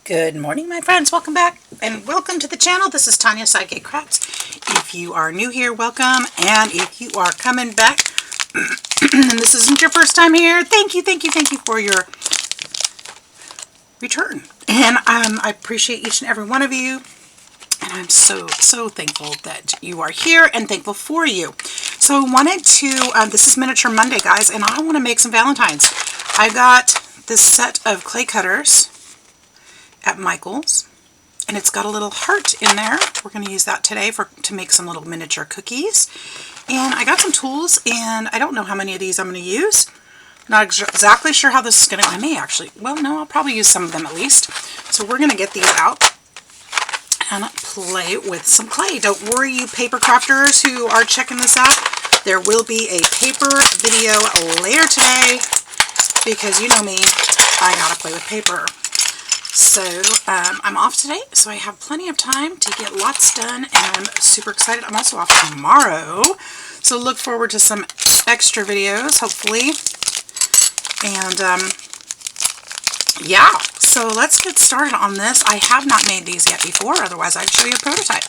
Good morning, my friends. Welcome back and welcome to the channel. This is Tanya Sidegigcrafts. If you are new here, welcome. And if you are coming back and this isn't your first time here, thank you for your return. And I appreciate each and every one of you. And I'm so thankful that you are here and thankful for you. So I wanted to, this is Miniature Monday, guys, and I want to make some Valentines. I got this set of clay cutters at Michael's, and it's got a little heart in there. We're going to use that today to make some little miniature cookies. And I got some tools, and I don't know how many of these I'm going to use. Not exactly sure how this is going to go. I may actually, well, no, I'll probably use some of them at least. So we're going to get these out and play with some clay. Don't worry, you paper crafters who are checking this out. There will be a paper video later today because you know me, I gotta play with paper. So I'm off today, so I have plenty of time to get lots done, and I'm super excited. I'm also off tomorrow, so look forward to some extra videos, hopefully. And yeah, so let's get started on this. I have not made these yet before, otherwise I'd show you a prototype.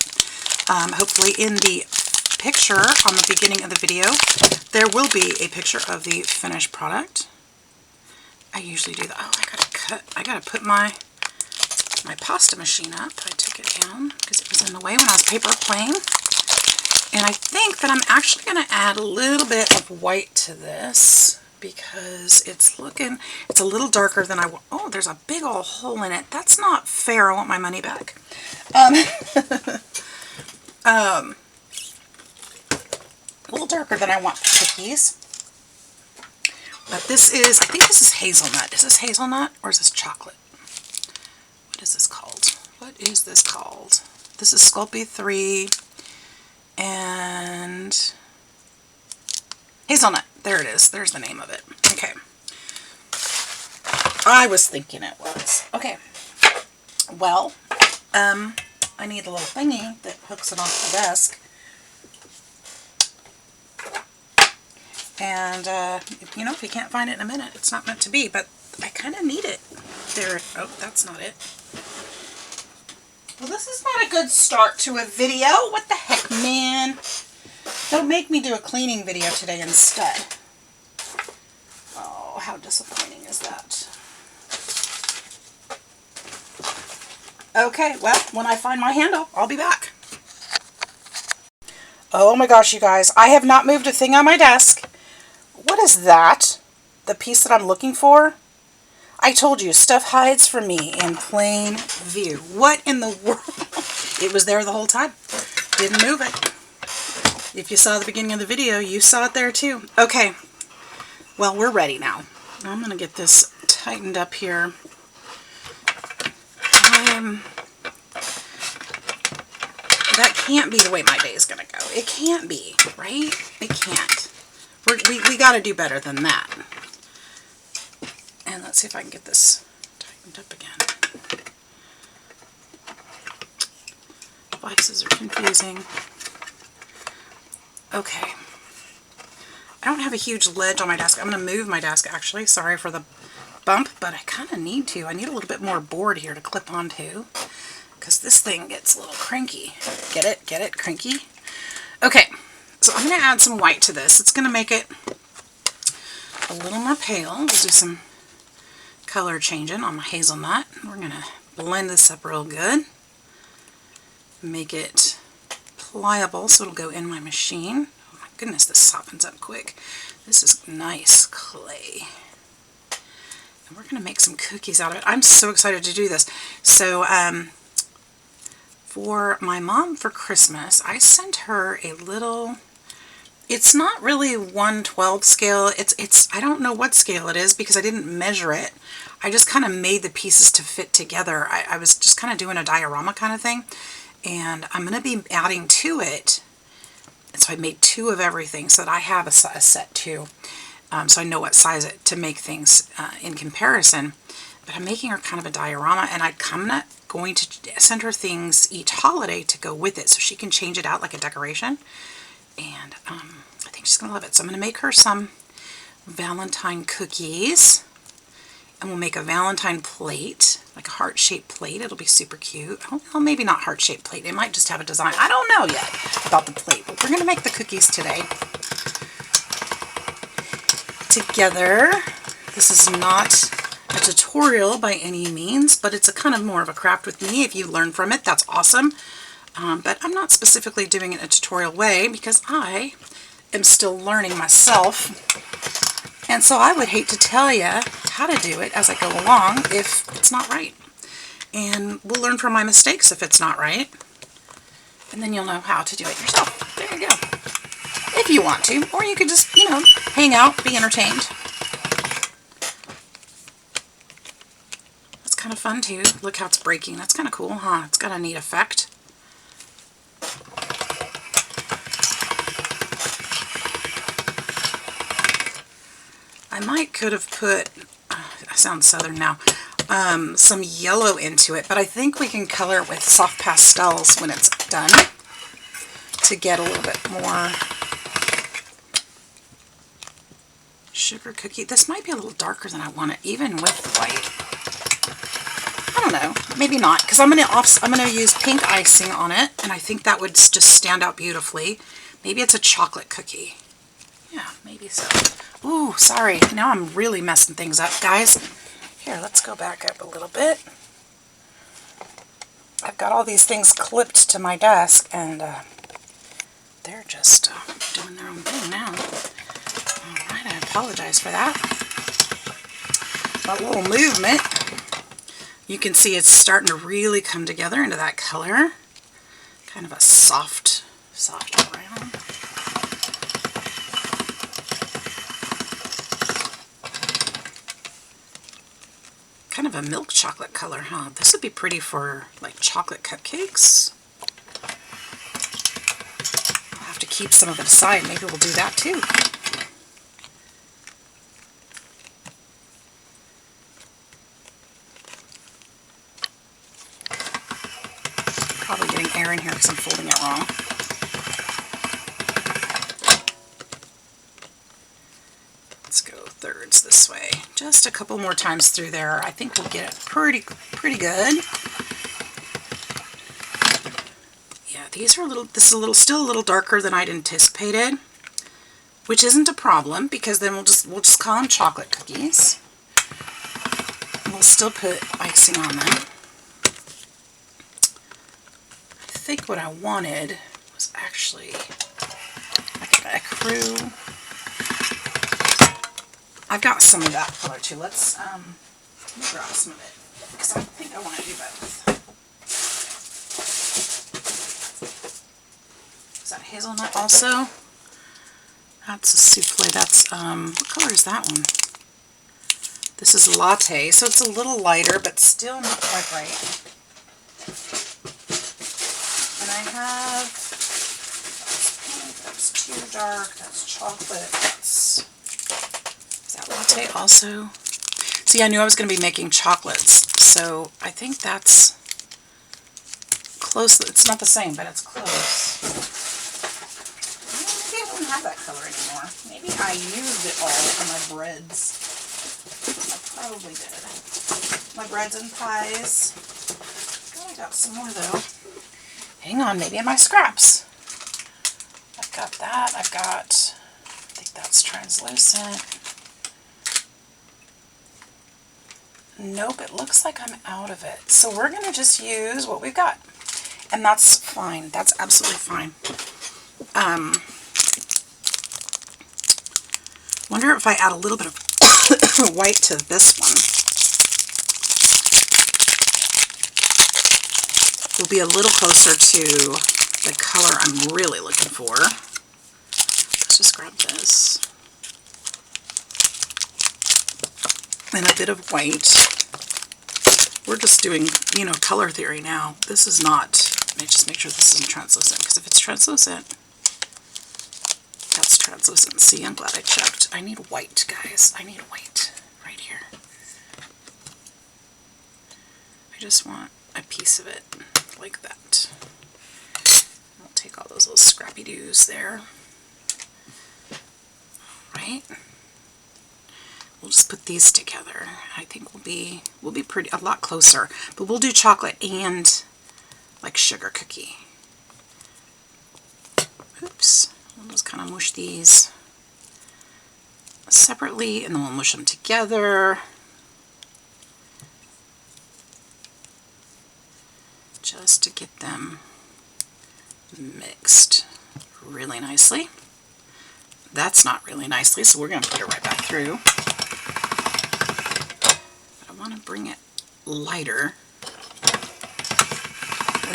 Hopefully in the picture on the beginning of the video, there will be a picture of the finished product. I usually do that. Oh, I gotta put my pasta machine up. I took it down because it was in the way when I was paper playing. And I think that I'm actually going to add a little bit of white to this because it's a little darker than I want. Oh, there's a big old hole in it. That's not fair. I want my money back. A little darker than I want the cookies. But this is, I think this is hazelnut. Is this hazelnut or is this chocolate? What is this called? What is this called? This is Sculpey 3 and hazelnut. There it is. There's the name of it. Okay. I was thinking it was. Okay. Well, I need a little thingy that hooks it onto the desk. And, you know, if you can't find it in a minute, it's not meant to be, but I kind of need it. There. Oh, that's not it. Well, this is not a good start to a video. What the heck, man? Don't make me do a cleaning video today instead. Oh, how disappointing is that? Okay, well, when I find my handle, I'll be back. Oh my gosh, you guys. I have not moved a thing on my desk. What is that? The piece that I'm looking for? I told you, stuff hides from me in plain view. What in the world? It was there the whole time. Didn't move it. If you saw the beginning of the video, you saw it there too. Okay. Well, we're ready now. I'm going to get this tightened up here. That can't be the way my day is going to go. It can't be, right? It can't. We got to do better than that. And let's see if I can get this tightened up again. Devices are confusing. Okay. I don't have a huge ledge on my desk. I'm going to move my desk, actually. Sorry for the bump, but I kind of need to. I need a little bit more board here to clip onto, because this thing gets a little cranky. Get it? Get it? Cranky? Okay. So I'm going to add some white to this. It's going to make it a little more pale. We'll do some color changing on my hazelnut. We're going to blend this up real good. Make it pliable so it'll go in my machine. Oh my goodness, this softens up quick. This is nice clay. And we're going to make some cookies out of it. I'm so excited to do this. So, for my mom for Christmas, I sent her a little... It's not really 1/12 scale. I don't know what scale it is because I didn't measure it. I just kind of made the pieces to fit together. I was just kind of doing a diorama kind of thing. And I'm going to be adding to it. So I made 2 of everything so that I have a set too. So I know what size to make things in comparison. But I'm making her kind of a diorama, and I'm going to send her things each holiday to go with it so she can change it out like a decoration. And I think she's going to love it. So I'm going to make her some Valentine cookies. And we'll make a Valentine plate. like a heart-shaped plate. It'll be super cute. Well, maybe not heart-shaped plate. It might just have a design. I don't know yet about the plate, but we're going to make the cookies today together. This is not a tutorial by any means, but it's a kind of more of a craft with me. If you learn from it, that's awesome. But I'm not specifically doing it in a tutorial way because I am still learning myself. And so I would hate to tell you how to do it as I go along if it's not right. And we'll learn from my mistakes if it's not right. And then you'll know how to do it yourself. There you go. If you want to. Or you could just, you know, hang out, be entertained. That's kind of fun too. Look how it's breaking. That's kind of cool, huh? It's got a neat effect. I might could have put, I sound southern now, some yellow into it, but I think we can color it with soft pastels when it's done to get a little bit more sugar cookie. This might be a little darker than I want it, even with the white. I don't know, maybe not, because I'm gonna use pink icing on it, and I think that would just stand out beautifully. Maybe it's a chocolate cookie. Yeah, maybe so. Ooh, sorry. Now I'm really messing things up, guys. Here, let's go back up a little bit. I've got all these things clipped to my desk, and they're just doing their own thing now. Alright, I apologize for that. That little movement. You can see it's starting to really come together into that color. Kind of a soft brown. Kind of a milk chocolate color, huh? This would be pretty for like chocolate cupcakes. I'll have to keep some of it aside. Maybe we'll do that too. Probably getting air in here because I'm folding it wrong. Let's go thirds this way. Just a couple more times through there. I think we'll get it pretty good. Yeah, these are a little, this is still a little darker than I'd anticipated, which isn't a problem because then we'll just call them chocolate cookies. We'll still put icing on them. I think what I wanted was actually like an ecru. I've got some of that color too. Let's let me grab some of it because I think I want to do both. Is that hazelnut also? That's a souffle. That's what color is that one? This is latte, so it's a little lighter, but still not quite right. And I have that's pink. That's too dark. That's chocolate. That's that latte also. See, I knew I was going to be making chocolates, so I think that's close. It's not the same, but it's close. Maybe I don't have that color anymore. Maybe I used it all for my breads. I probably did. My breads and pies. Oh, I got some more though. Hang on, maybe in my scraps. I've got that. I've got, I think that's translucent. Nope, it looks like I'm out of it. So we're going to just use what we've got. And that's fine. That's absolutely fine. Wonder if I add a little bit of white to this one. We'll be a little closer to the color I'm really looking for. Let's just grab this. And a bit of white. We're just doing, you know, color theory now. This is not, let me just make sure this isn't translucent, because if it's translucent, that's translucent. See, I'm glad I checked. I need white, guys. I need white right here. I just want a piece of it like that. I'll take all those little scrappy doos there. Right? we'll just put these together. I think we'll be pretty a lot closer. But we'll do chocolate and like sugar cookie. Oops. We'll just kind of mush these separately and then we'll mush them together. Just to get them mixed really nicely. That's not really nicely, so we're going to put it right back through. But I want to bring it lighter.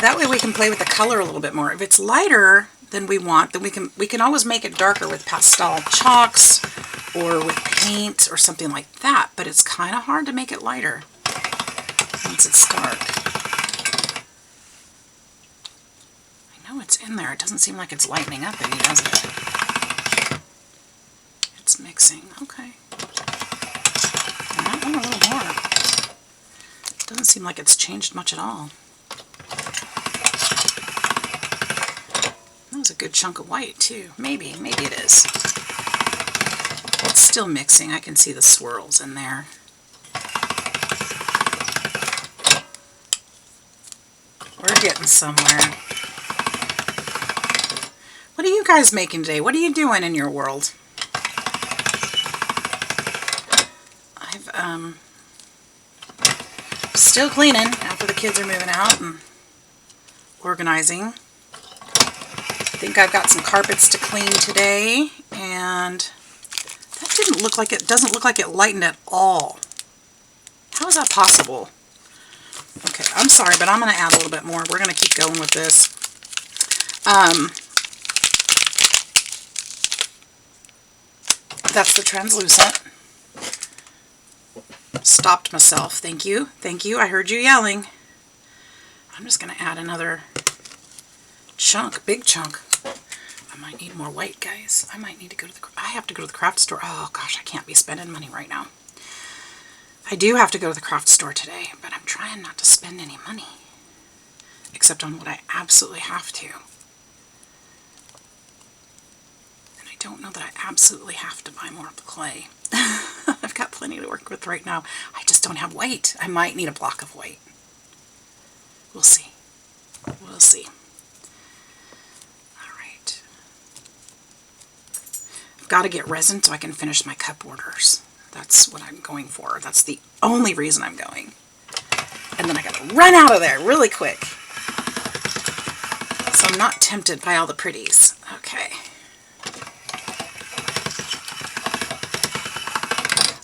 That way we can play with the color a little bit more. If it's lighter than we want, then we can always make it darker with pastel chalks or with paint or something like that. But it's kind of hard to make it lighter once it's dark. I know it's in there. It doesn't seem like it's lightening up any, does it? It's mixing. Okay. And that one a little more. It doesn't seem like it's changed much at all. That was a good chunk of white too. Maybe it is. It's still mixing. I can see the swirls in there. We're getting somewhere. What are you guys making today? What are you doing in your world? Still cleaning after the kids are moving out and organizing. I think I've got some carpets to clean today, and that didn't look like it, doesn't look like it lightened at all. How is that possible? Okay, I'm sorry, but I'm going to add a little bit more. We're going to keep going with this. That's the translucent. Stopped myself. Thank you. Thank you. I heard you yelling. I'm just going to add another chunk, big chunk. I might need more white, guys. I might need to go to the, I have to go to the craft store. Oh gosh, I can't be spending money right now. I do have to go to the craft store today, but I'm trying not to spend any money. Except on what I absolutely have to. And I don't know that I absolutely have to buy more of the clay. I've got plenty to work with right now. I just don't have white. I might need a block of white. We'll see. We'll see. Alright. I've got to get resin so I can finish my cup orders. That's what I'm going for. That's the only reason I'm going. And then I got to run out of there really quick. So I'm not tempted by all the pretties. Okay.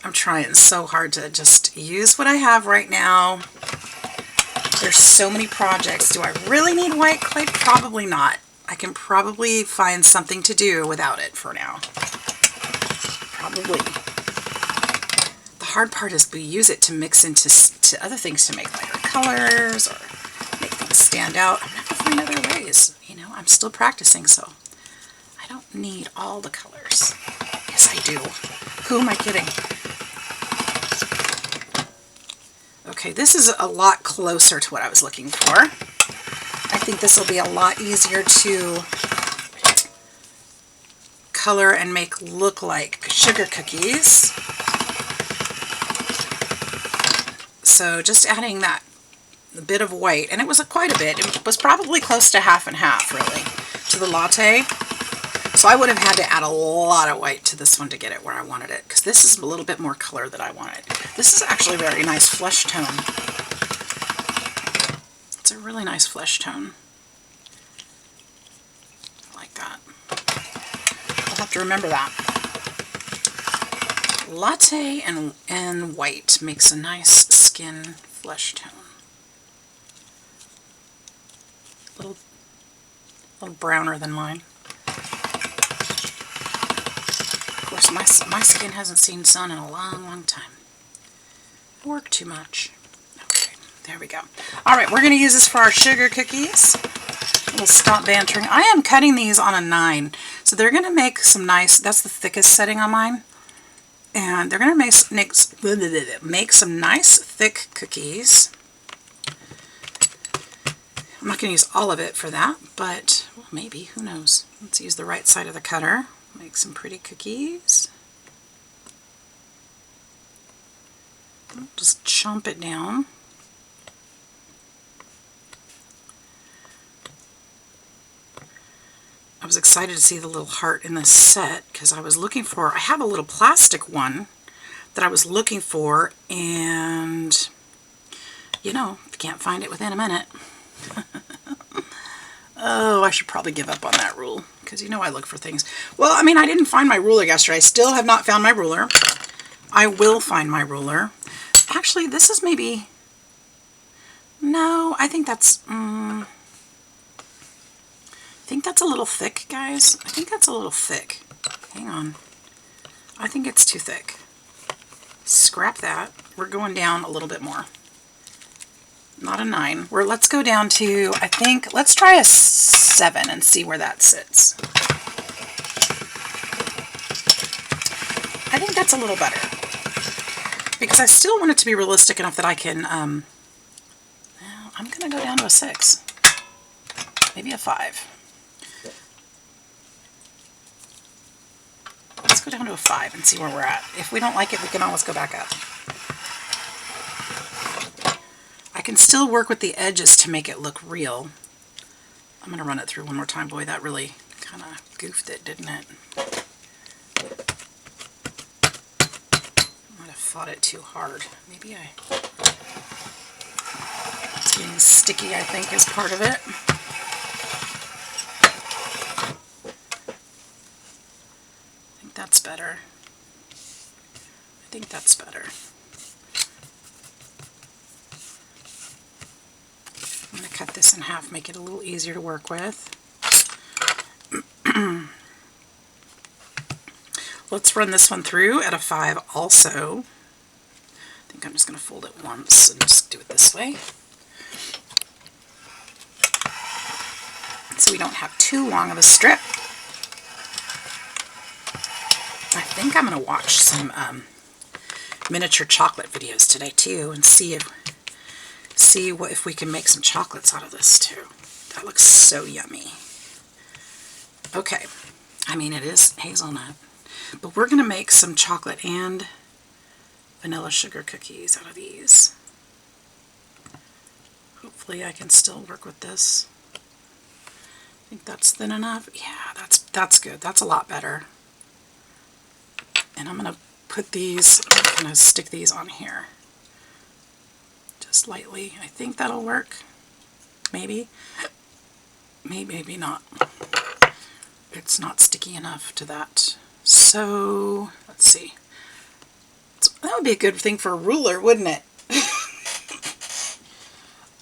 I'm trying so hard to just use what I have right now. There's so many projects. Do I really need white clay? Probably not. I can probably find something to do without it for now. Probably. The hard part is we use it to mix into other things to make lighter colors or make things stand out. I'm going to find other ways. You know, I'm still practicing, so I don't need all the colors. Yes, I do. Who am I kidding? Okay, this is a lot closer to what I was looking for. I think this will be a lot easier to color and make look like sugar cookies. So just adding that bit of white, and it was quite a bit. It was probably close to half and half, really, to the latte. So I would have had to add a lot of white to this one to get it where I wanted it, because this is a little bit more color than I wanted. This is actually a very nice flesh tone. It's a really nice flesh tone. I like that. I'll have to remember that. Latte and white makes a nice skin flesh tone. A little browner than mine. Of course, my skin hasn't seen sun in a long, long time. I work too much. Okay, there we go. All right, we're going to use this for our sugar cookies. We'll stop bantering. I am cutting these on a 9, so they're going to make some nice, that's the thickest setting on mine. And they're going to make some nice thick cookies. I'm not going to use all of it for that, but well, maybe, who knows. Let's use the right side of the cutter. Make some pretty cookies. Just chomp it down. I was excited to see the little heart in this set because I was looking for, I have a little plastic one that I was looking for, and you know, if you can't find it within a minute. Oh, I should probably give up on that rule because you know I look for things. Well, I mean, I didn't find my ruler yesterday. I still have not found my ruler. I will find my ruler. Actually, this is maybe, no, I think that's, I think that's a little thick, guys. I think that's a little thick. Hang on. I think it's too thick. Scrap that. We're going down a little bit more. Not a 9. Let's go down to, I think, let's try a 7 and see where that sits. I think that's a little better. Because I still want it to be realistic enough that I can, I'm going to go down to a 6. Maybe a 5. Let's go down to a 5 and see where we're at. If we don't like it, we can always go back up. I can still work with the edges to make it look real. I'm going to run it through one more time. Boy, that really kind of goofed it, didn't it? I might have fought it too hard. Maybe it's getting sticky, I think, is part of it. I think that's better. I think that's better. I'm going to cut this in half, make it a little easier to work with. Let's run this one through at a 5 also. I think I'm just going to fold it once and just do it this way. So we don't have too long of a strip. I think I'm going to watch some miniature chocolate videos today too and see if we can make some chocolates out of this too. That looks so yummy. Okay, I mean it is hazelnut, but we're going to make some chocolate and vanilla sugar cookies out of these. Hopefully I can still work with this. I think that's thin enough. Yeah, that's good. That's a lot better. And I'm going to put these, I'm going to stick these on here. Just lightly. I think that'll work. Maybe. Maybe not. It's not sticky enough to that. So, let's see. That would be a good thing for a ruler, wouldn't it?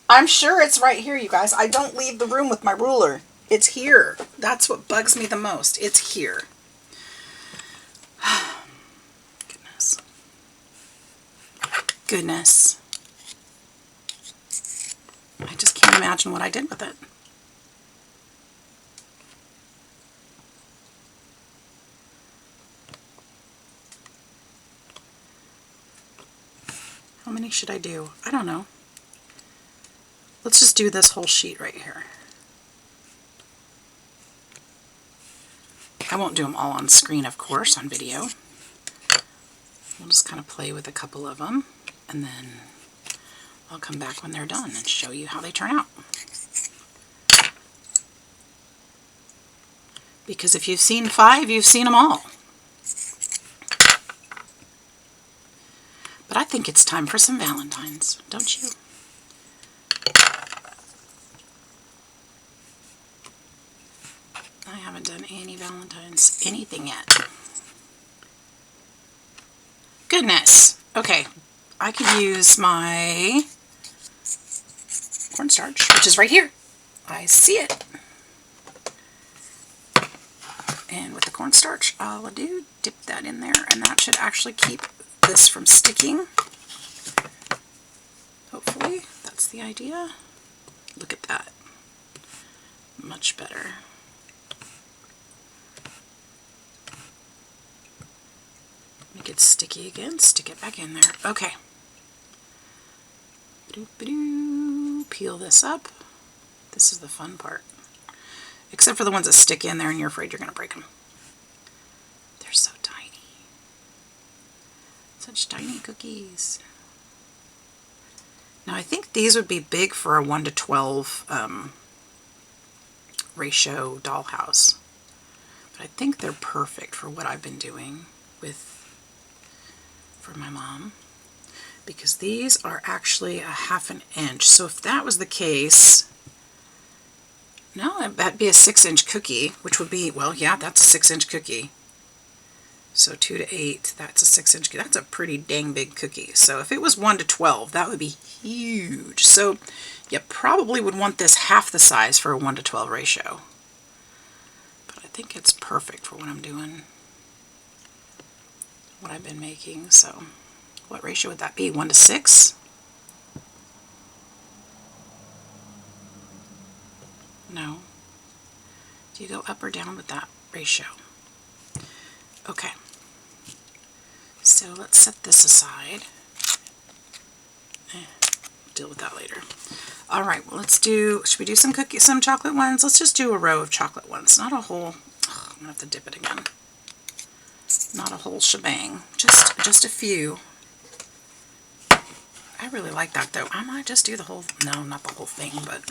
I'm sure it's right here, you guys. I don't leave the room with my ruler. It's here. That's what bugs me the most. It's here. Goodness. Goodness. I just can't imagine what I did with it. How many should I do? I don't know. Let's just do this whole sheet right here. I won't do them all on screen, of course, on video. We'll just kind of play with a couple of them, and then I'll come back when they're done and show you how they turn out. Because if you've seen 5, you've seen them all. But I think it's time for some Valentines, don't you? I haven't done any Valentines, anything yet. Goodness. Okay, I could use my cornstarch, which is right here. I see it. And with the cornstarch, all I do, dip that in there, and that should actually keep this from sticking. Hopefully, that's the idea. Look at that. Much better. Make it sticky again, stick it back in there. Okay. Peel this up. This is the fun part. Except for the ones that stick in there and you're afraid you're going to break them. They're so tiny. Such tiny cookies. Now I think these would be big for a 1 to 12 ratio dollhouse. But I think they're perfect for what I've been doing for my mom. Because these are actually a 1/2 inch. So if that was the case, no, that'd be a 6-inch cookie, which would be, well, yeah, that's a 6-inch cookie. So 2 to 8, that's a 6-inch cookie. That's a pretty dang big cookie. So if it was 1 to 12, that would be huge. So you probably would want this half the size for a 1 to 12 ratio. But I think it's perfect for what I'm doing, what I've been making. So what ratio would that be? 1 to 6? No. Do you go up or down with that ratio? Okay. So let's set this aside. Deal with that later. All right, well, should we do some chocolate ones? Let's just do a row of chocolate ones. Not a whole, I'm gonna have to dip it again. Not a whole shebang, just a few. I really like that though. I might just do the whole, no, not the whole thing, but.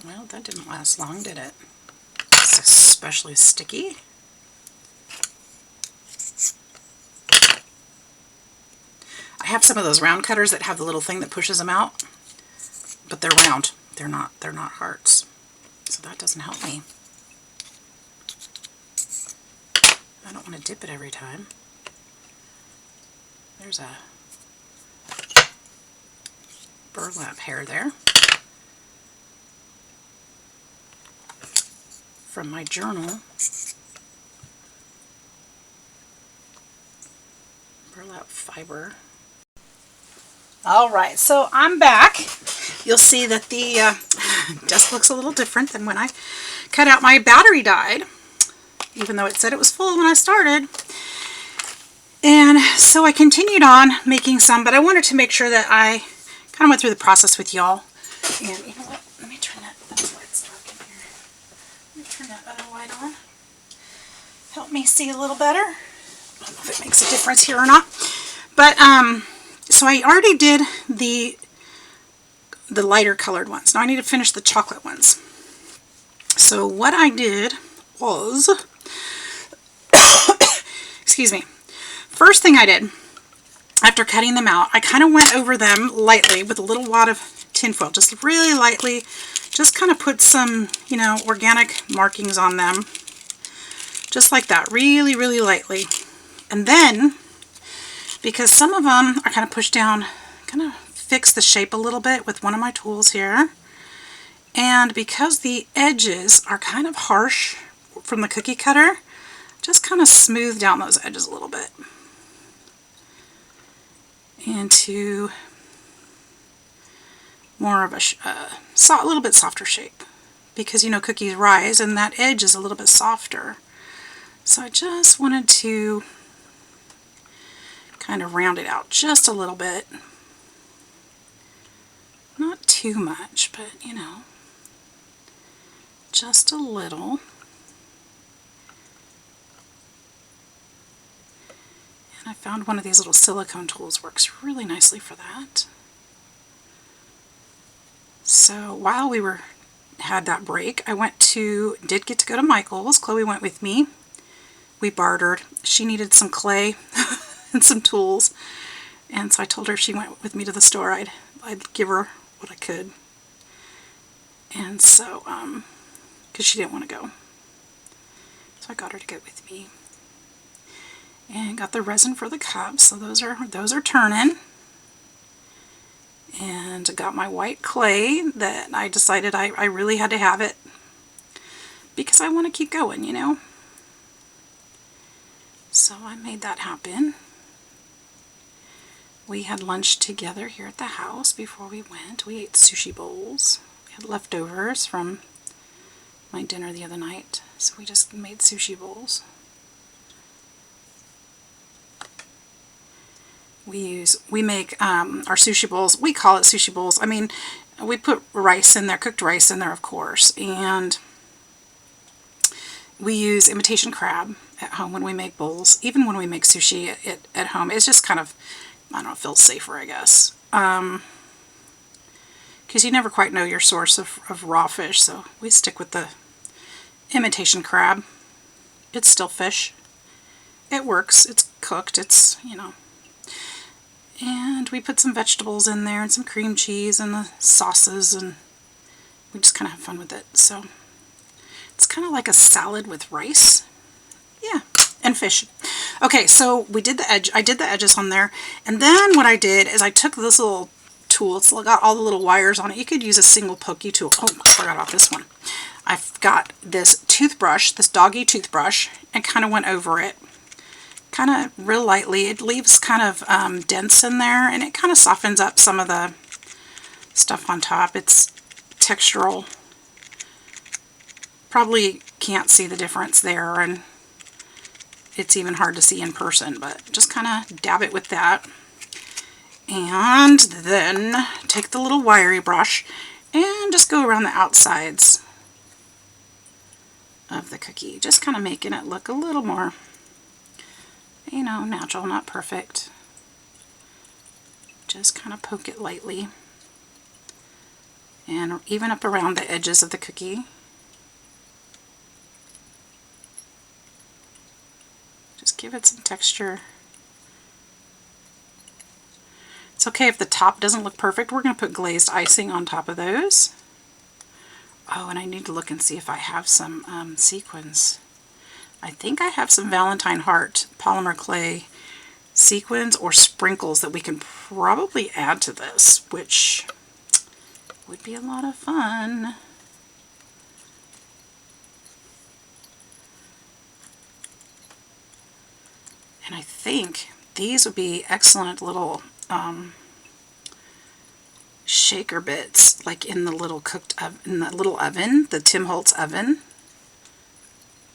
Well, that didn't last long, did it? It's especially sticky. I have some of those round cutters that have the little thing that pushes them out, but they're round. They're not hearts. So that doesn't help me. I don't want to dip it every time. There's a burlap hair there from my journal. Burlap fiber. Alright, so I'm back. You'll see that the desk looks a little different than when I cut out. My battery died, even though it said it was full when I started. And so I continued on making some, but I wanted to make sure that I kind of went through the process with y'all. And you know what? Let me turn that. That's why it's dark in here. Let me turn that other light on. Help me see a little better. I don't know if it makes a difference here or not. But so I already did the lighter colored ones. Now I need to finish the chocolate ones. So what I did was, excuse me, first thing I did after cutting them out, I kind of went over them lightly with a little wad of tinfoil, just really lightly, just kind of put some, you know, organic markings on them, just like that, really, really lightly. And then, because some of them are kind of pushed down, kind of fix the shape a little bit with one of my tools here. And because the edges are kind of harsh from the cookie cutter, just kind of smooth down those edges a little bit into more of a little bit softer shape, because you know cookies rise and that edge is a little bit softer. So I just wanted to kind of round it out just a little bit. Not too much, but you know, just a little. And I found one of these little silicone tools works really nicely for that. So while we had that break, I did get to go to Michael's. Chloe went with me. We bartered. She needed some clay and some tools. And so I told her if she went with me to the store, I'd give her what I could. And so, because she didn't want to go. So I got her to go with me. And got the resin for the cups, so those are turning. And got my white clay that I decided I really had to have it because I want to keep going, you know. So I made that happen. We had lunch together here at the house before we went. We ate sushi bowls. We had leftovers from my dinner the other night, so we just made sushi bowls. We make our sushi bowls, we call it sushi bowls. I mean, we put rice in there, cooked rice in there, of course, and we use imitation crab at home when we make bowls. Even when we make sushi at home, it's just kind of, I don't know, feels safer, I guess. Because you never quite know your source of raw fish, so we stick with the imitation crab. It's still fish. It works. It's cooked. It's, you know. And we put some vegetables in there and some cream cheese and the sauces, and we just kind of have fun with it. So it's kind of like a salad with rice. Yeah, and fish. Okay, so we did the edge. I did the edges on there, and then what I did is I took this little tool. It's got all the little wires on it. You could use a single pokey tool. Oh, I forgot about this one. I've got this toothbrush, this doggy toothbrush, and kind of went over it. Kind of real lightly. It leaves kind of dents in there, and it kind of softens up some of the stuff on top. It's textural. Probably can't see the difference there, and it's even hard to see in person, but just kind of dab it with that. And then take the little wiry brush and just go around the outsides of the cookie, just kind of making it look a little more, you know, natural, not perfect. Just kind of poke it lightly. And even up around the edges of the cookie. Just give it some texture. It's okay if the top doesn't look perfect. We're going to put glazed icing on top of those. Oh, and I need to look and see if I have some sequins. I think I have some Valentine Heart polymer clay sequins or sprinkles that we can probably add to this, which would be a lot of fun. And I think these would be excellent little shaker bits, like in the little in the little oven, the Tim Holtz oven.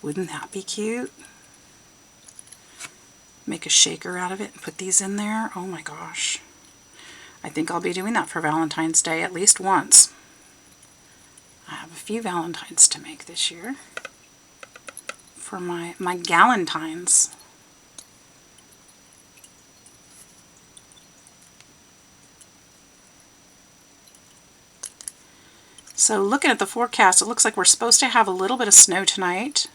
Wouldn't that be cute? Make a shaker out of it and put these in there. Oh my gosh. I think I'll be doing that for Valentine's Day at least once. I have a few Valentines to make this year for my Galentines. So looking at the forecast, it looks like we're supposed to have a little bit of snow tonight.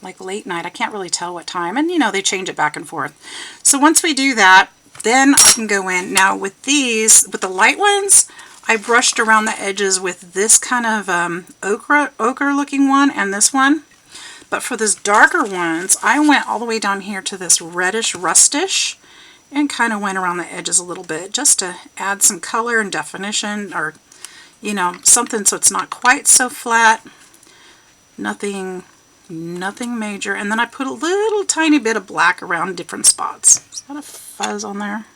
Like late night. I can't really tell what time. And you know, they change it back and forth. So once we do that, then I can go in. Now with these, with the light ones, I brushed around the edges with this kind of ochre looking one and this one. But for those darker ones, I went all the way down here to this reddish rustish and kind of went around the edges a little bit just to add some color and definition, or you know, something so it's not quite so flat. Nothing major. And then I put a little tiny bit of black around different spots. Is that a fuzz on there?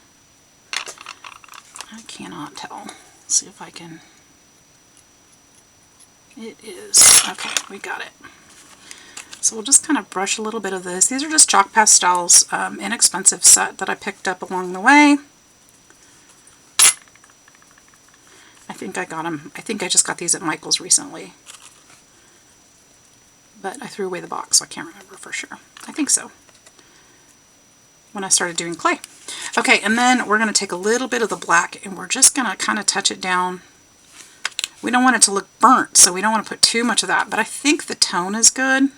I cannot tell. Let's see if I can. It is. Okay, we got it. So we'll just kind of brush a little bit of this. These are just chalk pastels, inexpensive set that I picked up along the way. I think I got them. I think I just got these at Michael's recently. But I threw away the box, so I can't remember for sure. I think so. When I started doing clay. Okay, and then we're going to take a little bit of the black and we're just going to kind of touch it down. We don't want it to look burnt, so we don't want to put too much of that. But I think the tone is good.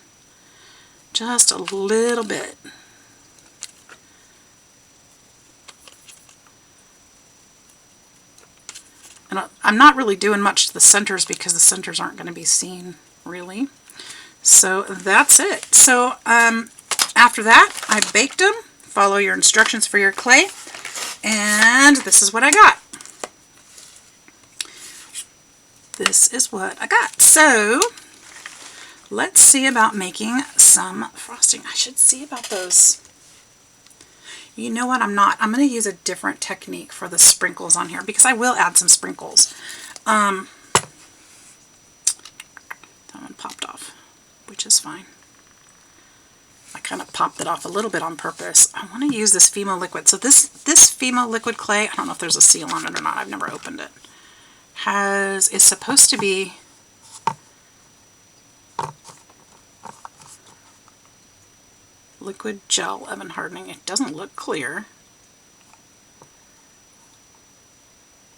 Just a little bit. And I'm not really doing much to the centers because the centers aren't going to be seen, really. So that's it. So after that, I baked them. Follow your instructions for your clay. And this is what I got. This is what I got. So let's see about making some frosting. I should see about those. You know what? I'm going to use a different technique for the sprinkles on here because I will add some sprinkles. That one popped off, which is fine. I kind of popped it off a little bit on purpose. I want to use this Fimo liquid. So this Fimo liquid clay, I don't know if there's a seal on it or not. I've never opened it. Is supposed to be Liquid gel oven hardening. It doesn't look clear.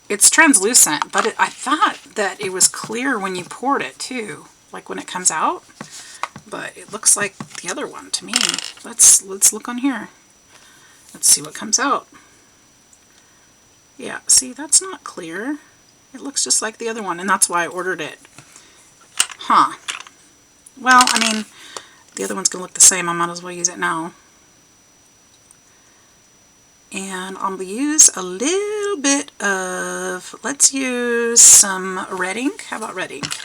It's translucent, but I thought that it was clear when you poured it too, like when it comes out. But it looks like the other one to me. Let's look on here. Let's see what comes out. Yeah, see, that's not clear. It looks just like the other one, and that's why I ordered it. Huh. Well, I mean, the other one's going to look the same. I might as well use it now. And I'll use a little bit of, let's use some red ink. How about red ink?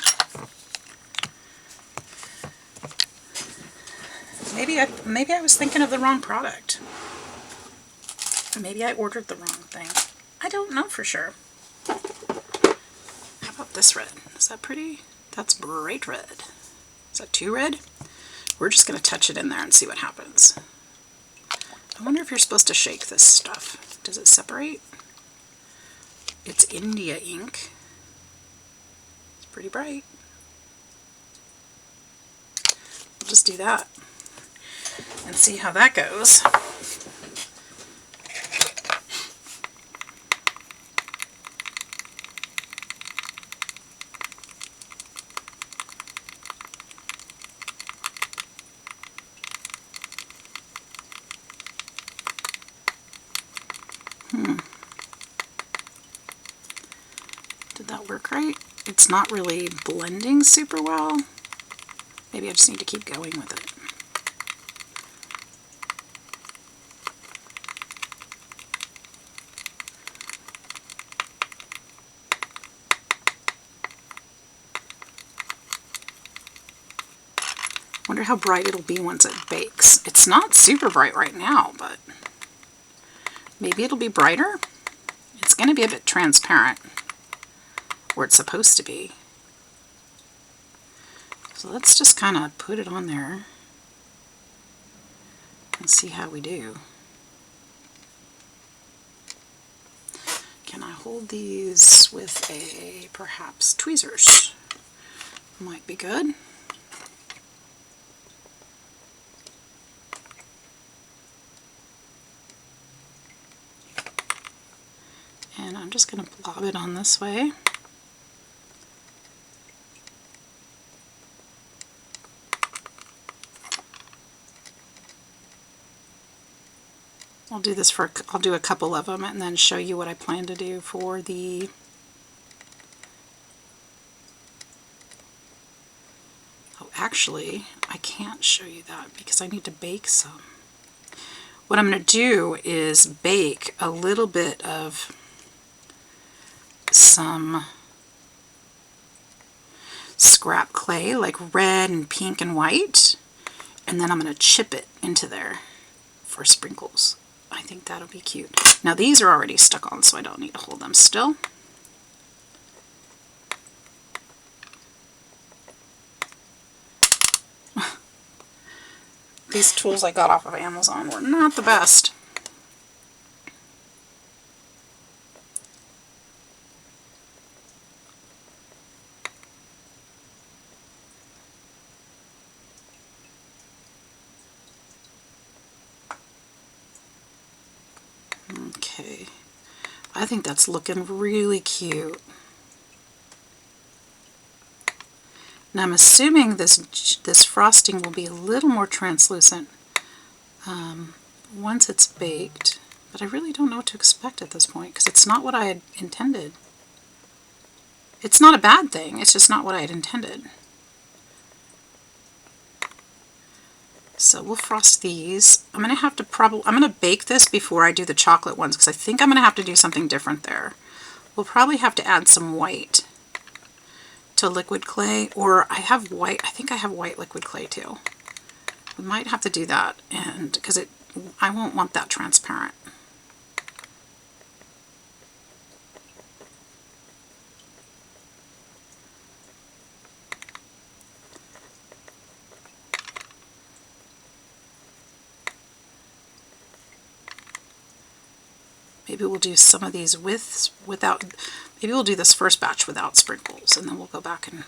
Maybe I was thinking of the wrong product. Maybe I ordered the wrong thing. I don't know for sure. How about this red? Is that pretty? That's bright red. Is that too red? We're just going to touch it in there and see what happens. I wonder if you're supposed to shake this stuff. Does it separate? It's India ink. It's pretty bright. We'll just do that and see how that goes. Did that work right? It's not really blending super well. Maybe I just need to keep going with it. Wonder how bright it'll be once it bakes. It's not super bright right now, but maybe it'll be brighter. It's going to be a bit transparent where it's supposed to be. So let's just kind of put it on there and see how we do. Can I hold these with a, perhaps, tweezers? Might be good. And I'm just going to blob it on this way. I'll do this for, I'll do a couple of them and then show you what I plan to do for the actually I can't show you that because I need to bake some. What I'm going to do is bake a little bit of some scrap clay, like red and pink and white, and then I'm going to chip it into there for sprinkles. I think that'll be cute. Now these are already stuck on, so I don't need to hold them still. These tools I got off of Amazon were not the best. Okay, I think that's looking really cute. Now I'm assuming this frosting will be a little more translucent once it's baked, but I really don't know what to expect at this point because it's not what I had intended. It's not a bad thing, it's just not what I had intended. So we'll frost these. I'm going to bake this before I do the chocolate ones because I think I'm going to have to do something different there. We'll probably have to add some white to liquid clay, or I have white, I think I have white liquid clay too. We might have to do that, and because I won't want that transparent. Maybe we'll do some of these without, maybe we'll do this first batch without sprinkles, and then we'll go back and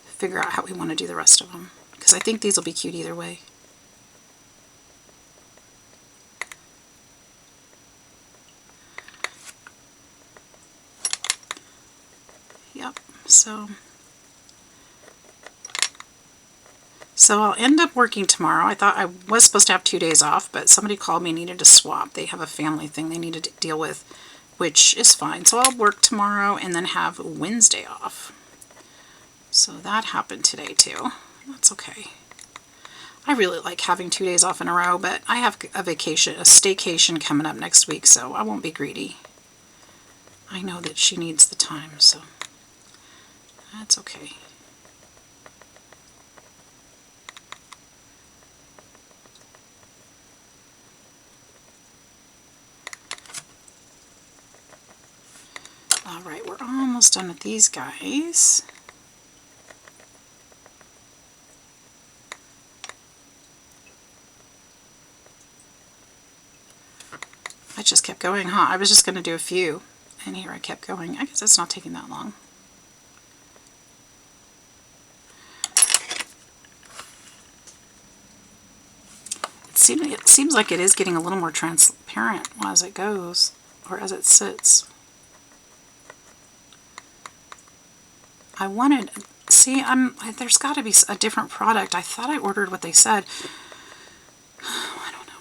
figure out how we want to do the rest of them. Because I think these will be cute either way. So I'll end up working tomorrow. I thought I was supposed to have 2 days off, but somebody called me and needed to swap. They have a family thing they needed to deal with, which is fine. So I'll work tomorrow and then have Wednesday off. So that happened today too. That's okay. I really like having 2 days off in a row, but I have a vacation, a staycation coming up next week, so I won't be greedy. I know that she needs the time, so that's okay. Alright, we're almost done with these guys. I just kept going, huh? I was just going to do a few, and here I kept going. I guess it's not taking that long. It seems like it is getting a little more transparent as it goes, or as it sits. I wanted, see, there's got to be a different product. I thought I ordered what they said. I don't know.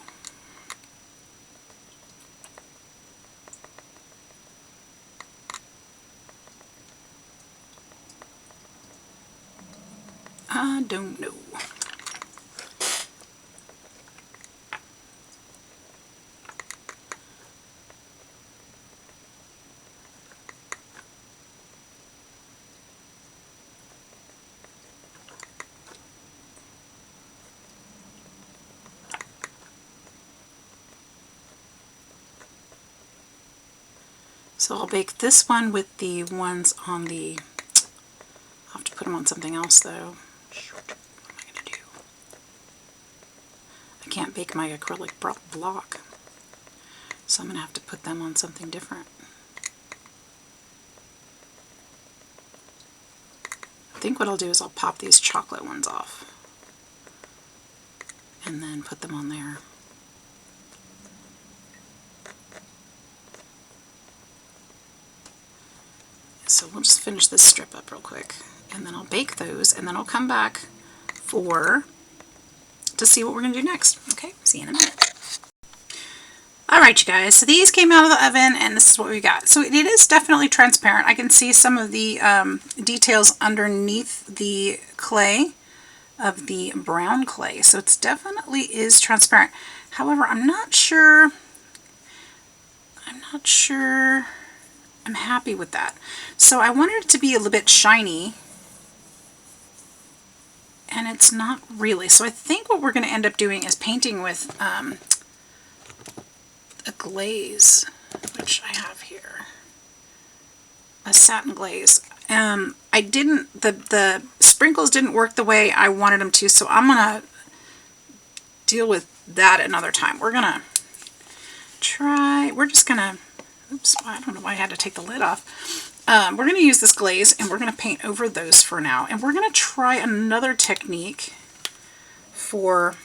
I don't know. So I'll bake this one with the ones on the, I'll have to put them on something else though. What am I going to do? I can't bake my acrylic block, so I'm going to have to put them on something different. I think what I'll do is I'll pop these chocolate ones off and then put them on there. So we'll just finish this strip up real quick, and then I'll bake those, and then I'll come back to see what we're going to do next. Okay, see you in a minute. Alright you guys, so these came out of the oven, and this is what we got. So it is definitely transparent. I can see some of the details underneath the clay, of the brown clay. So it definitely is transparent. However, I'm not sure I'm happy with that. So I wanted it to be a little bit shiny, and it's not really. So I think what we're going to end up doing is painting with a glaze, which I have here, a satin glaze. The sprinkles didn't work the way I wanted them to, so I'm going to deal with that another time. We're just going to, oops, I don't know why I had to take the lid off. We're going to use this glaze, and we're going to paint over those for now. And we're going to try another technique for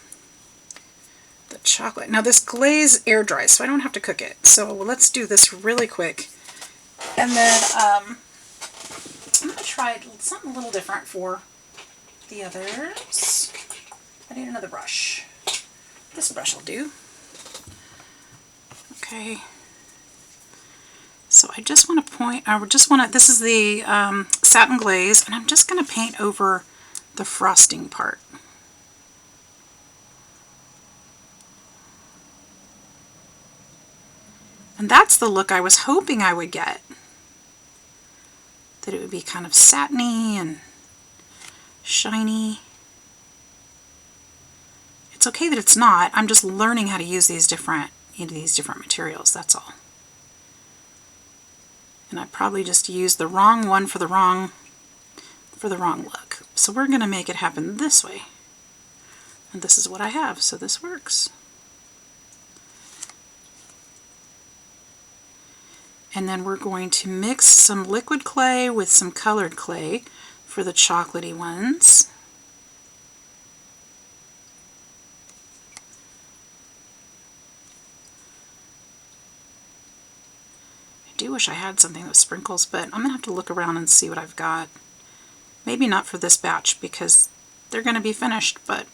the chocolate. Now this glaze air dries, so I don't have to cook it. So let's do this really quick. And then I'm going to try something a little different for the others. I need another brush. This brush will do. Okay. So I just want to this is the satin glaze, and I'm just going to paint over the frosting part. And that's the look I was hoping I would get. That it would be kind of satiny and shiny. It's okay that it's not. I'm just learning how to use these different materials, that's all. And I probably just used the wrong one for the wrong look. So we're going to make it happen this way. And this is what I have, so this works. And then we're going to mix some liquid clay with some colored clay for the chocolatey ones. do wish I had something with sprinkles, but I'm going to have to look around and see what I've got. Maybe not for this batch because they're going to be finished, but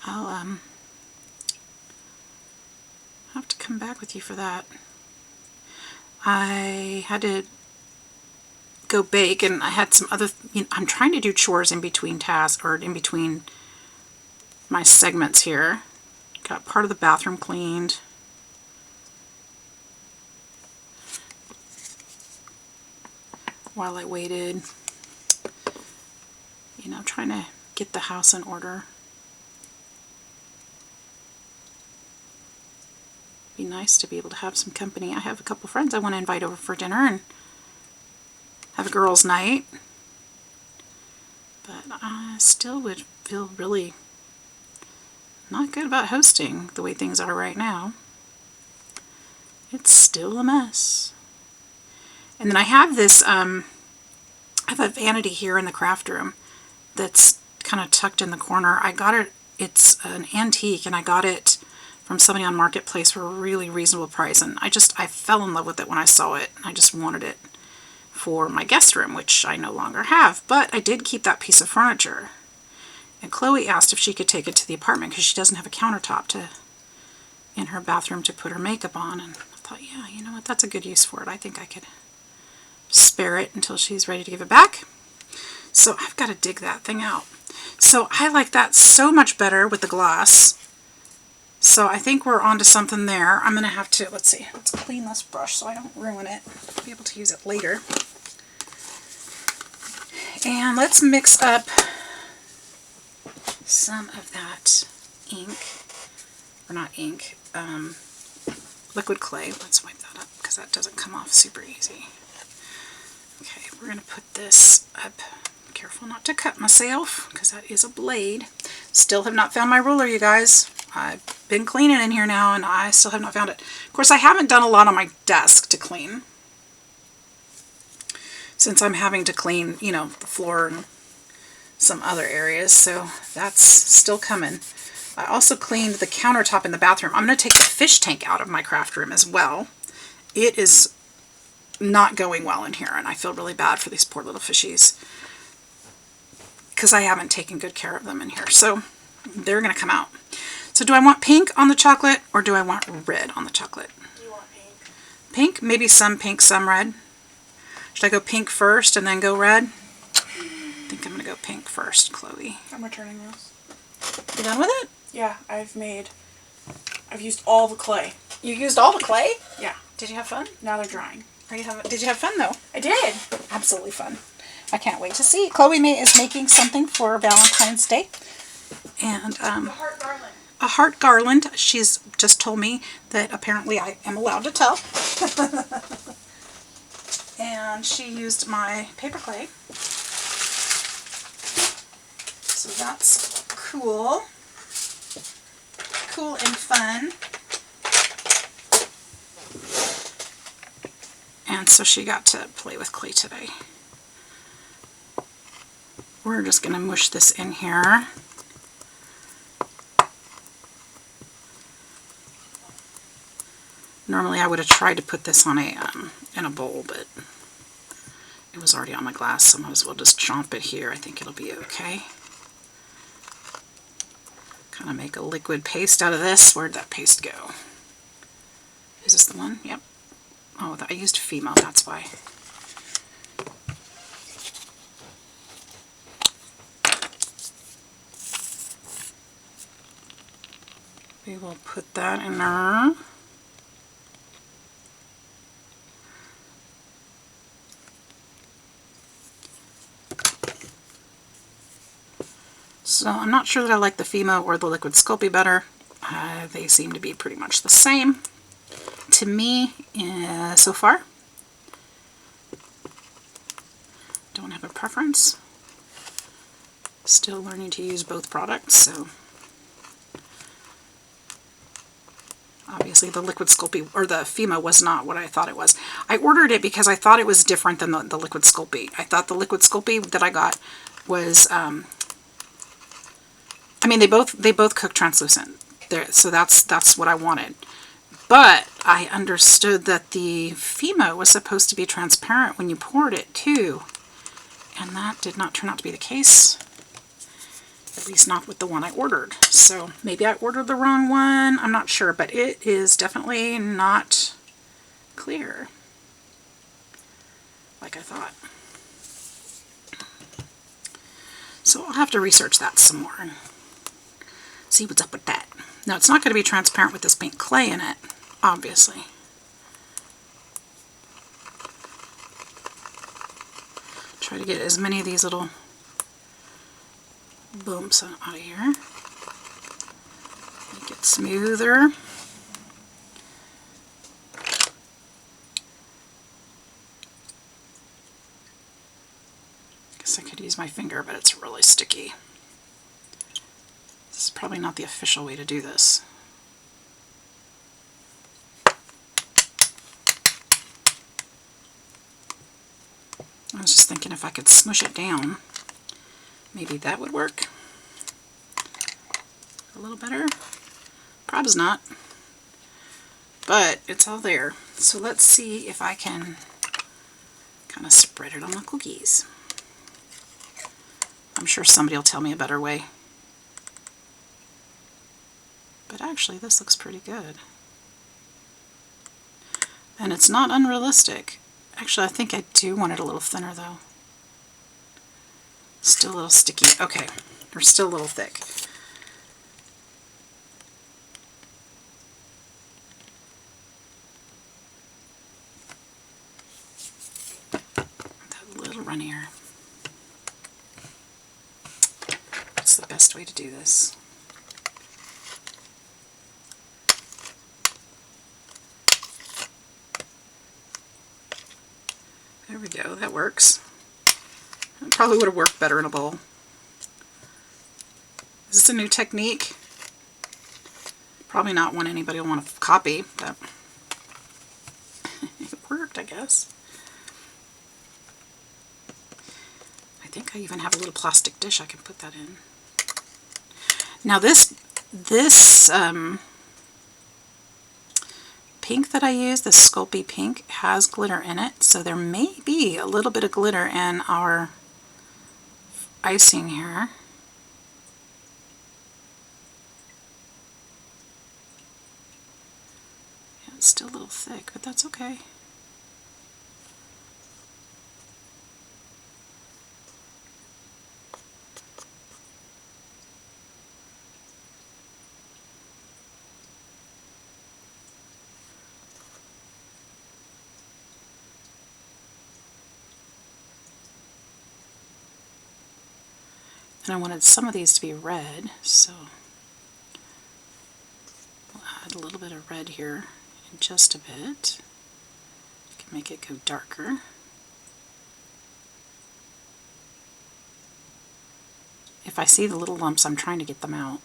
I'll have to come back with you for that. I had to go bake, and I had some other, I'm trying to do chores in between tasks, or in between my segments here. Got part of the bathroom cleaned. While I waited, trying to get the house in order. Be nice to be able to have some company. I have a couple friends I want to invite over for dinner and have a girls' night. But I still would feel really not good about hosting the way things are right now. It's still a mess. And then I have this, I have a vanity here in the craft room that's kind of tucked in the corner. I got it, it's an antique, and I got it from somebody on Marketplace for a really reasonable price. And I fell in love with it when I saw it. I just wanted it for my guest room, which I no longer have. But I did keep that piece of furniture. And Chloe asked if she could take it to the apartment because she doesn't have a countertop in her bathroom to put her makeup on. And I thought, yeah, you know what, that's a good use for it. I think I could spare it until she's ready to give it back. So I've got to dig that thing out. So I like that so much better with the glass. So I think we're on to something there. I'm going to have to, let's clean this brush so I don't ruin it. I'll be able to use it later. And let's mix up some of that ink, or not ink, liquid clay. Let's wipe that up because that doesn't come off super easy. Okay, we're going to put this up. Careful not to cut myself because that is a blade. Still have not found my ruler, you guys. I've been cleaning in here now and I still have not found it. Of course, I haven't done a lot on my desk to clean, since I'm having to clean, the floor and some other areas, so that's still coming. I also cleaned the countertop in the bathroom. I'm going to take the fish tank out of my craft room as well. It is not going well in here, and I feel really bad for these poor little fishies because I haven't taken good care of them in here, so they're going to come out. So do I want pink on the chocolate, or do I want red on the chocolate? Do you want pink? Pink? Maybe some pink, some red. Should I go pink first and then go red? I think I'm going to go pink first, Chloe. I'm returning those. You done with it? Yeah, I've used all the clay. You used all the clay? Yeah. Did you have fun? Now they're drying. Did you have fun, though? I did. Absolutely fun. I can't wait to see. Chloe is making something for Valentine's Day. And a heart garland. A heart garland. She's just told me that apparently I am allowed to tell. And she used my paper clay. So that's cool. Cool and fun. And so she got to play with clay today. We're just going to mush this in here. Normally I would have tried to put this on in a bowl, but it was already on my glass, so I might as well just chomp it here. I think it'll be okay. Kind of make a liquid paste out of this. Where'd that paste go? Is this the one? Yep. Oh, I used Fimo, that's why. We will put that in there. So I'm not sure that I like the Fimo or the Liquid Sculpey better. They seem to be pretty much the same to me so far. Don't have a preference. Still learning to use both products, so obviously the Liquid Sculpey or the Fimo was not what I thought it was. I ordered it because I thought it was different than the Liquid Sculpey. I thought the Liquid Sculpey that I got was I mean, they both cook translucent. So that's what I wanted. But I understood that the Fimo was supposed to be transparent when you poured it too. And that did not turn out to be the case. At least not with the one I ordered. So maybe I ordered the wrong one. I'm not sure, but it is definitely not clear like I thought. So I'll have to research that some more and see what's up with that. Now it's not going to be transparent with this pink clay in it, obviously. Try to get as many of these little bumps out of here. Make it smoother. Guess I could use my finger, but it's really sticky. This is probably not the official way to do this. I was just thinking if I could smush it down, maybe that would work a little better. Probably not, but it's all there. So let's see if I can kind of spread it on the cookies. I'm sure somebody will tell me a better way. But actually, this looks pretty good. And it's not unrealistic. Actually, I think I do want it a little thinner, though. Still a little sticky. Okay, they're still a little thick. A little runnier. That's the best way to do this. There we go, that works. It probably would have worked better in a bowl. Is this a new technique? Probably not one anybody will want to copy, but it worked, I guess. I think I even have a little plastic dish I can put that in. Now this pink that I use, the Sculpey pink, has glitter in it, so there may be a little bit of glitter in our icing here. Yeah, it's still a little thick, but that's okay. And I wanted some of these to be red, so we'll add a little bit of red here in just a bit. You can make it go darker. If I see the little lumps, I'm trying to get them out.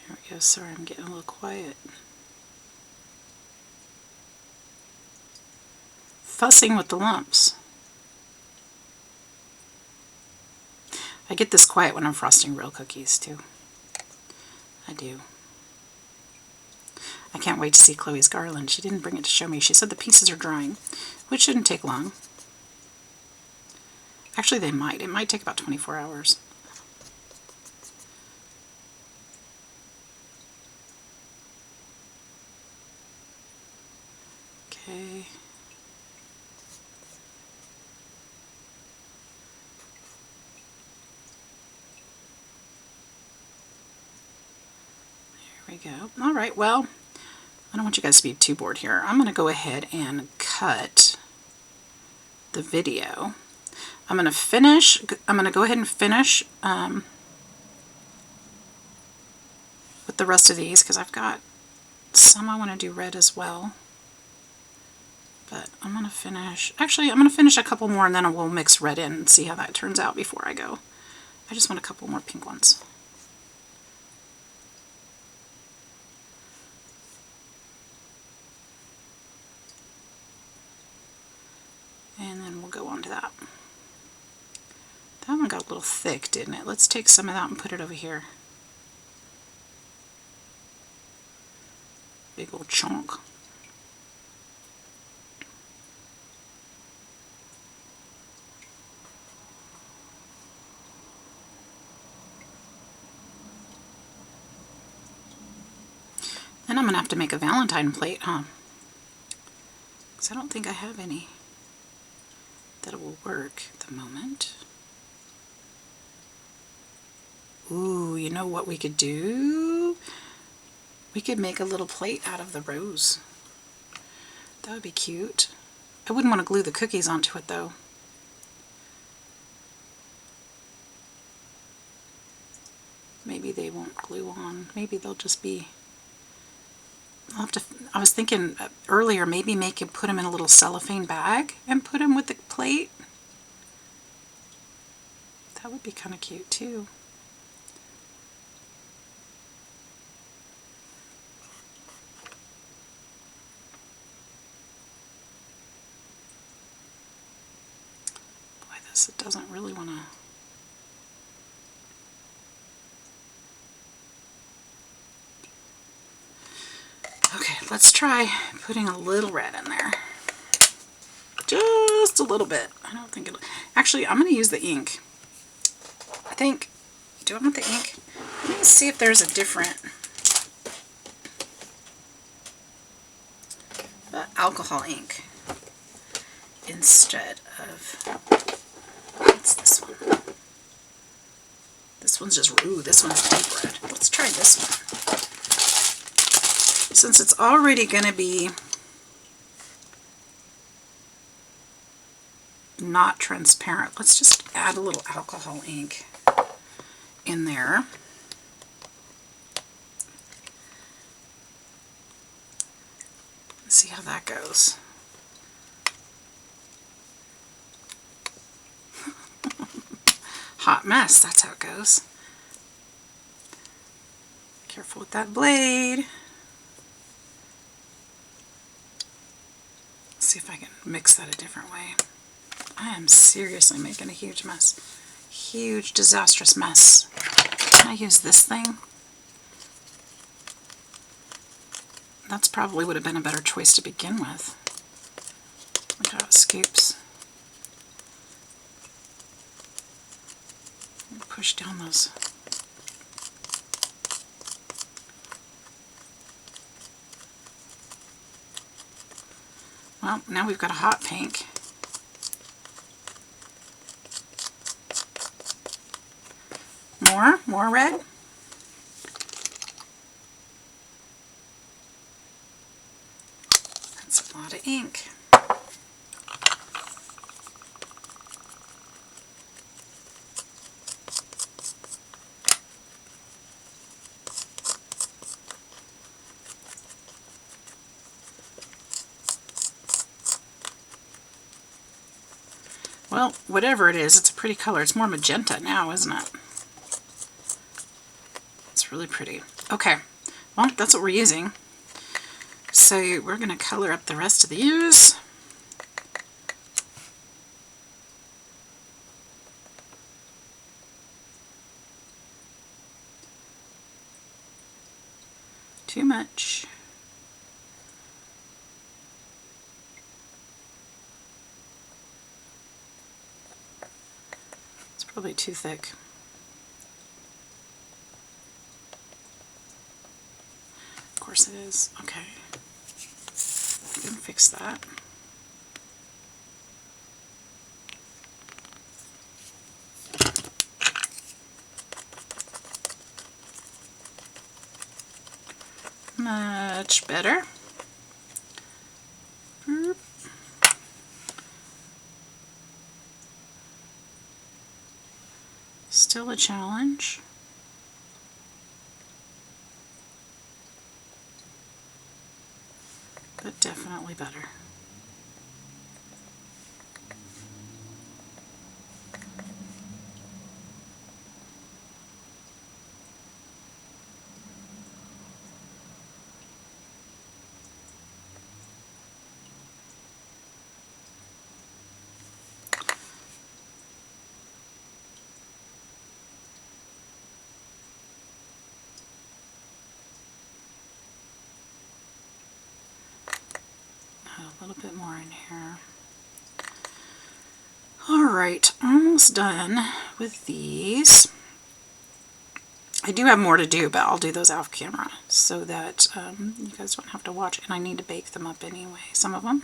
There we go. Sorry, I'm getting a little quiet. Fussing with the lumps. I get this quiet when I'm frosting real cookies too. I do. I can't wait to see Chloe's garland. She didn't bring it to show me. She said the pieces are drying, which shouldn't take long. Actually, they might. It might take about 24 hours. Okay. There we go. All right, well, I don't want you guys to be too bored here. I'm going to go ahead and cut the video. I'm going to go ahead and finish with the rest of these because I've got some I want to do red as well. But I'm going to finish, actually I'm going to finish a couple more and then we'll mix red in and see how that turns out before I go I just want a couple more pink ones. And then we'll go on to that. That one got a little thick, didn't it? Let's take some of that and put it over here. Big old chunk. Then I'm going to have to make a Valentine plate, huh? Because I don't think I have any that will work at the moment. Ooh, you know what we could do? We could make a little plate out of the rose. That would be cute. I wouldn't want to glue the cookies onto it though. Maybe they won't glue on. Maybe they'll just be... I'll have to... I was thinking earlier maybe put them in a little cellophane bag and put them with the plate. That would be kind of cute too. It doesn't really want to... Okay, let's try putting a little red in there. Just a little bit. I don't think it'll... Actually, I'm going to use the ink. I think... Do I want the ink? Let me see if there's a different... alcohol ink instead of... What's this one? This one's just, ooh, this one's deep red. Let's try this one. Since it's already going to be not transparent, let's just add a little alcohol ink in there. Let's see how that goes. Hot mess, that's how it goes. Careful with that blade. Let's see if I can mix that a different way. I am seriously making a huge mess. Huge, disastrous mess. Can I use this thing? That's probably would have been a better choice to begin with. Look how it scoops. Push down those. Well, now we've got a hot pink. More red. That's a lot of ink. Well, whatever it is, it's a pretty color. It's more magenta now, isn't it? It's really pretty. Okay, well, that's what we're using. So we're going to color up the rest of these. Too much. It's probably too thick. Of course it is. Okay. I can fix that. Much better. Boop. Still a challenge. But definitely better. little bit more in here. Alright, almost done with these. I do have more to do, but I'll do those off camera so that you guys don't have to watch. And I need to bake them up anyway, some of them.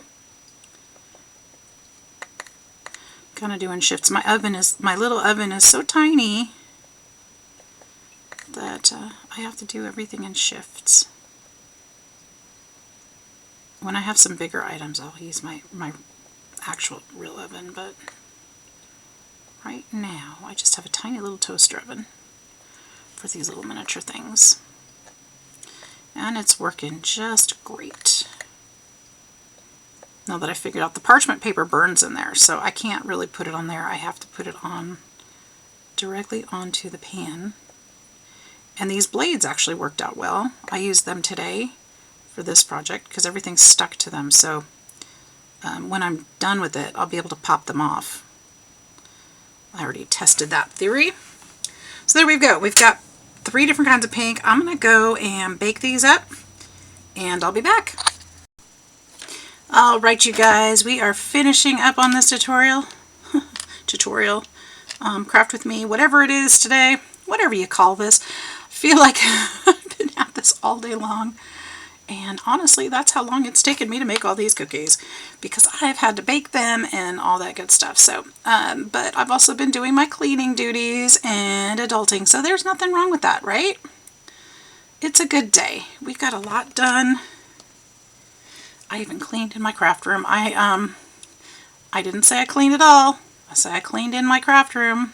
Kind of doing shifts. My little oven is so tiny that I have to do everything in shifts. When I have some bigger items, I'll use my actual real oven, but right now I just have a tiny little toaster oven for these little miniature things. And it's working just great. Now that I figured out the parchment paper burns in there, so I can't really put it on there. I have to put it on directly onto the pan. And these blades actually worked out well. I used them today for this project because everything's stuck to them, so when I'm done with it, I'll be able to pop them off. I already tested that theory. So there we go. We've got 3 different kinds of pink. I'm going to go and bake these up, and I'll be back. Alright, you guys, we are finishing up on this tutorial. Craft with me, whatever it is today, whatever you call this. I feel like I've been at this all day long. And honestly, that's how long it's taken me to make all these cookies, because I've had to bake them and all that good stuff. So, but I've also been doing my cleaning duties and adulting, so there's nothing wrong with that, right? It's a good day. We've got a lot done. I even cleaned in my craft room. I didn't say I cleaned it all. I said I cleaned in my craft room.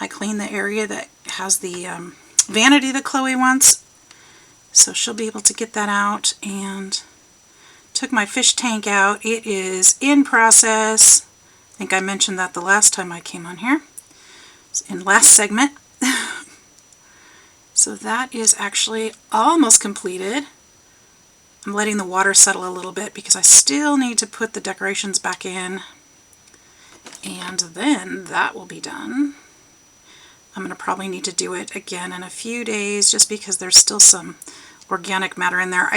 I cleaned the area that has the vanity that Chloe wants, so she'll be able to get that out, and took my fish tank out. It is in process. I think I mentioned that the last time I came on here, in last segment. So that is actually almost completed. I'm letting the water settle a little bit because I still need to put the decorations back in, and then that will be done. I'm going to probably need to do it again in a few days just because there's still some organic matter in there.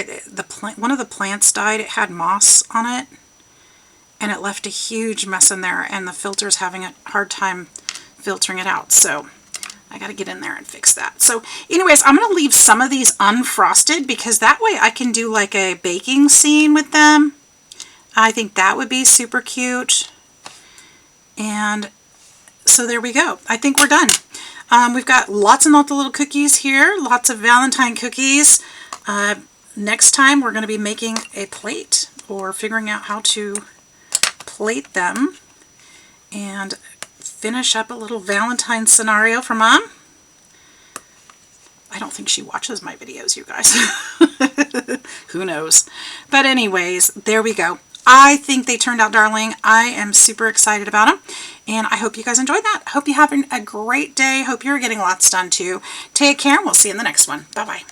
One of the plants died. It had moss on it, and it left a huge mess in there, and the filter's having a hard time filtering it out. So I got to get in there and fix that. So anyways, I'm going to leave some of these unfrosted because that way I can do like a baking scene with them. I think that would be super cute. And so there we go. I think we're done. We've got lots and lots of little cookies here, lots of Valentine cookies. Next time we're going to be making a plate, or figuring out how to plate them, and finish up a little Valentine scenario for Mom. I don't think she watches my videos, you guys. Who knows? But anyways, there we go. I think they turned out darling. I am super excited about them, and I hope you guys enjoyed that. Hope you're having a great day. Hope you're getting lots done too. Take care, and we'll see you in the next one. Bye-bye.